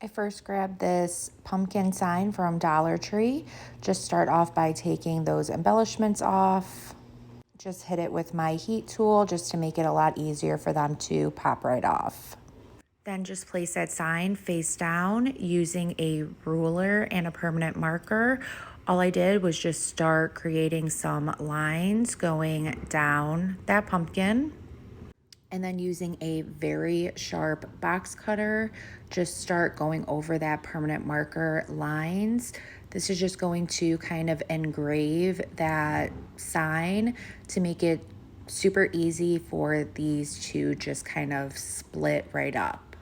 I first grabbed this pumpkin sign from Dollar Tree. Just start off by taking those embellishments off. Just hit it with my heat tool just to make it a lot easier for them to pop right off. Then just place that sign face down using a ruler and a permanent marker. All I did was just start creating some lines going down that pumpkin. And then using a very sharp box cutter, just start going over that permanent marker lines. This is just going to kind of engrave that sign to make it super easy for these to just kind of split right up.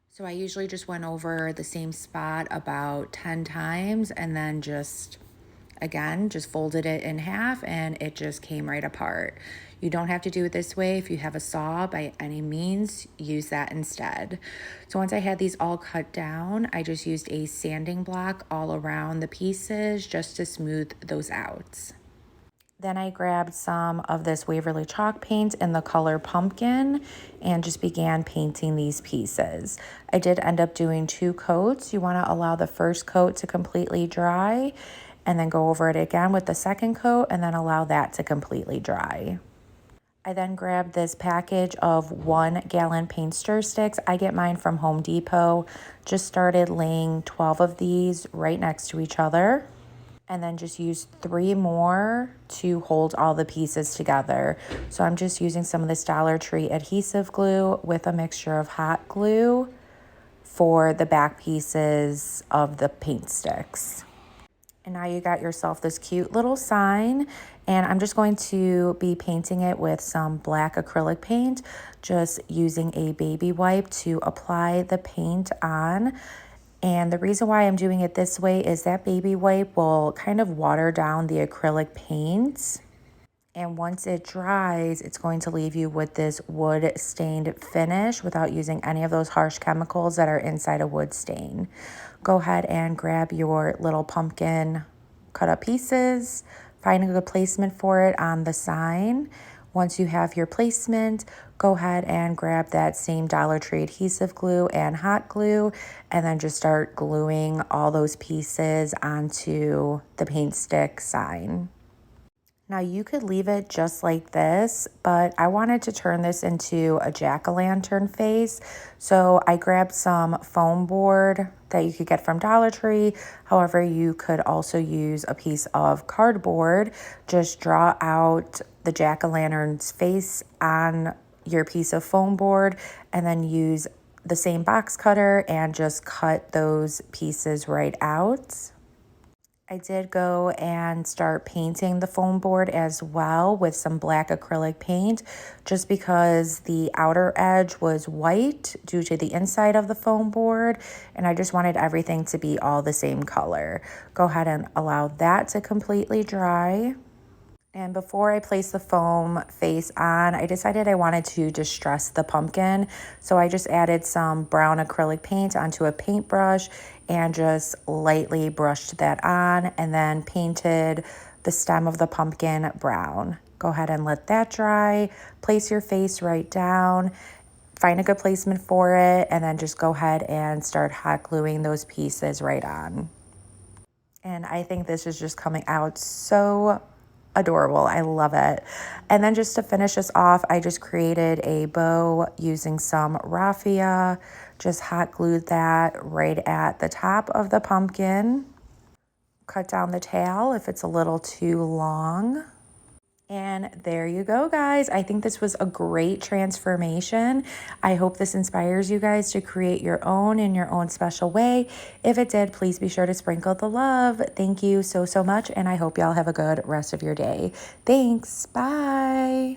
So I usually just went over the same spot about 10 times and then just folded it in half and it just came right apart. You don't have to do it this way. If you have a saw, by any means, use that instead. So once I had these all cut down, I just used a sanding block all around the pieces just to smooth those out. Then I grabbed some of this Waverly chalk paint in the color pumpkin and just began painting these pieces. I did end up doing 2 coats. You want to allow the first coat to completely dry and then go over it again with the second coat and then allow that to completely dry. I then grabbed this package of 1 gallon paint stir sticks. I get mine from Home Depot. Just started laying 12 of these right next to each other. And then just used 3 more to hold all the pieces together. So I'm just using some of this Dollar Tree adhesive glue with a mixture of hot glue for the back pieces of the paint sticks. And now you got yourself this cute little sign, and I'm just going to be painting it with some black acrylic paint, just using a baby wipe to apply the paint on. And the reason why I'm doing it this way is that baby wipe will kind of water down the acrylic paint. And once it dries, it's going to leave you with this wood stained finish without using any of those harsh chemicals that are inside a wood stain. Go ahead and grab your little pumpkin cut up pieces, find a good placement for it on the sign. Once you have your placement, go ahead and grab that same Dollar Tree adhesive glue and hot glue, and then just start gluing all those pieces onto the paint stick sign. Now you could leave it just like this, but I wanted to turn this into a jack-o'-lantern face. So I grabbed some foam board that you could get from Dollar Tree. However, you could also use a piece of cardboard. Just draw out the jack-o'-lantern's face on your piece of foam board and then use the same box cutter and just cut those pieces right out. I did go and start painting the foam board as well with some black acrylic paint, just because the outer edge was white due to the inside of the foam board, and I just wanted everything to be all the same color. Go ahead and allow that to completely dry. And before I placed the foam face on, I decided I wanted to distress the pumpkin. So I just added some brown acrylic paint onto a paintbrush and just lightly brushed that on and then painted the stem of the pumpkin brown. Go ahead and let that dry. Place your face right down. Find a good placement for it and then just go ahead and start hot gluing those pieces right on. And I think this is just coming out so adorable. I love it. And then just to finish this off, I just created a bow using some raffia, just hot glued that right at the top of the pumpkin. Cut down the tail if it's a little too long. And there you go, guys. I think this was a great transformation. I hope this inspires you guys to create your own in your own special way. If it did, please be sure to sprinkle the love. Thank you so much, and I hope y'all have a good rest of your day. Thanks. Bye.